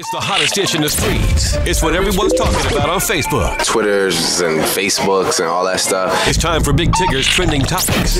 It's the hottest dish in the streets. It's what everyone's talking about on Facebook. Twitters and Facebooks and all that stuff. It's time for Big Tigger's Trending Topics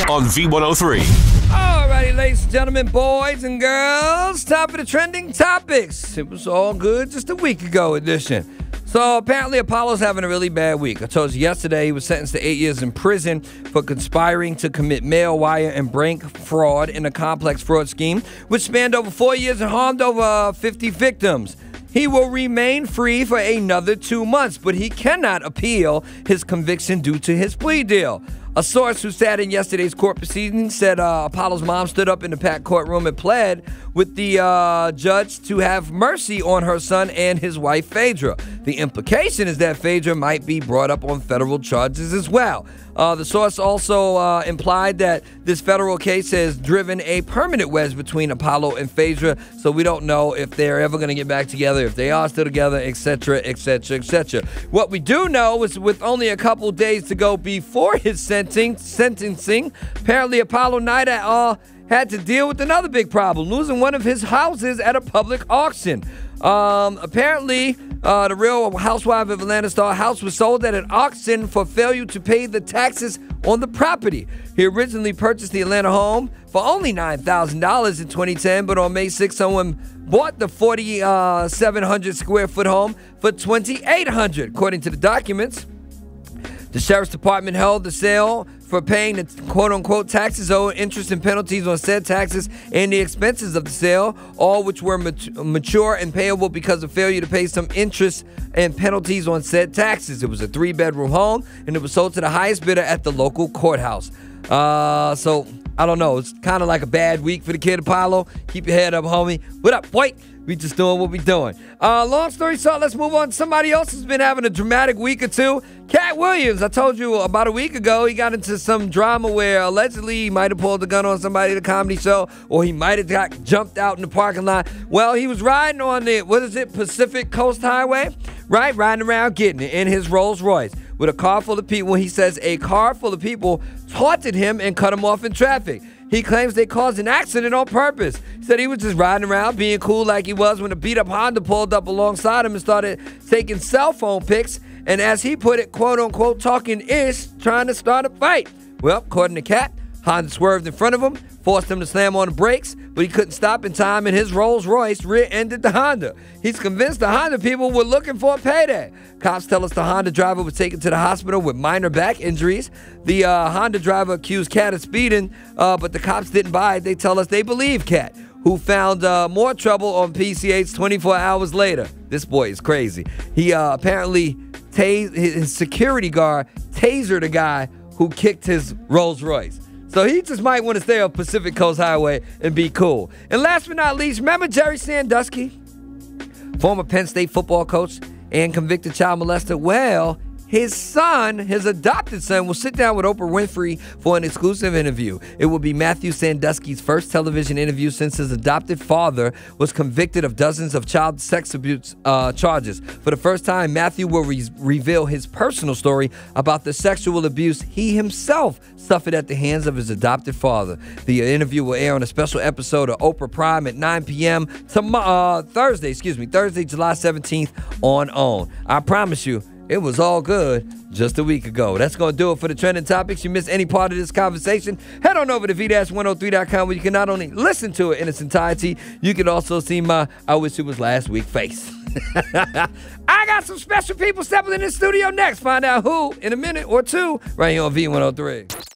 on V103. Alrighty, ladies and gentlemen, boys and girls, time for the Trending Topics. It was all good just a week ago edition. So apparently Apollo's having a really bad week. I told you yesterday he was sentenced to 8 years in prison for conspiring to commit mail, wire, and bank fraud in a complex fraud scheme, which spanned over 4 years and harmed over 50 victims. He will remain free for another 2 months, but he cannot appeal his conviction due to his plea deal. A source who sat in yesterday's court proceedings said Apollo's mom stood up in the packed courtroom and pled with the judge to have mercy on her son and his wife, Phaedra. The implication is that Phaedra might be brought up on federal charges as well. The source also implied that this federal case has driven a permanent wedge between Apollo and Phaedra, so we don't know if they're ever going to get back together, if they are still together, etc., etc., etc. What we do know is with only a couple days to go before his sentencing, apparently Apollo Nida had to deal with another big problem, losing one of his houses at a public auction. Apparently, the Real Housewife of Atlanta star house was sold at an auction for failure to pay the taxes on the property. He originally purchased the Atlanta home for only $9,000 in 2010, but on May 6th, someone bought the 4,700 square foot home for $2,800, according to the documents. The Sheriff's Department held the sale for paying the quote-unquote taxes owed, interest and penalties on said taxes, and the expenses of the sale, all which were mature and payable because of failure to pay some interest and penalties on said taxes. It was a 3-bedroom home, and it was sold to the highest bidder at the local courthouse. So, I don't know. It's kind of like a bad week for the kid, Apollo. Keep your head up, homie. What up, boy? We just doing what we doing. Long story short, let's move on. Somebody else has been having a dramatic week or two. Katt Williams, I told you about a week ago, he got into some drama where allegedly he might have pulled a gun on somebody at a comedy show, or he might have got jumped out in the parking lot. Well, he was riding on the, Pacific Coast Highway? Right? Riding around getting it in his Rolls Royce with a car full of people. He says a car full of people taunted him and cut him off in traffic. He claims they caused an accident on purpose. He said he was just riding around being cool like he was when a beat-up Honda pulled up alongside him and started taking cell phone pics, and as he put it, quote-unquote, talking ish, trying to start a fight. Well, according to Katt, Honda swerved in front of him, forced him to slam on the brakes, but he couldn't stop in time, and his Rolls Royce rear-ended the Honda. He's convinced the Honda people were looking for a payday. Cops tell us the Honda driver was taken to the hospital with minor back injuries. The Honda driver accused Katt of speeding, but the cops didn't buy it. They tell us they believe Katt, who found more trouble on PCH 24 hours later. This boy is crazy. He apparently his security guard tasered a guy who kicked his Rolls Royce. So he just might want to stay on Pacific Coast Highway and be cool. And last but not least, remember Jerry Sandusky? Former Penn State football coach and convicted child molester. Well, his son, his adopted son, will sit down with Oprah Winfrey for an exclusive interview. It will be Matthew Sandusky's first television interview since his adopted father was convicted of dozens of child sex abuse charges. For the first time, Matthew will reveal his personal story about the sexual abuse he himself suffered at the hands of his adopted father. The interview will air on a special episode of Oprah Prime at 9 p.m. Thursday, July 17th on OWN. I promise you, it was all good just a week ago. That's going to do it for the Trending Topics. You missed any part of this conversation, head on over to v-103.com where you can not only listen to it in its entirety, you can also see my I wish it was last week face. I got some special people stepping in the studio next. Find out who in a minute or two right here on V103.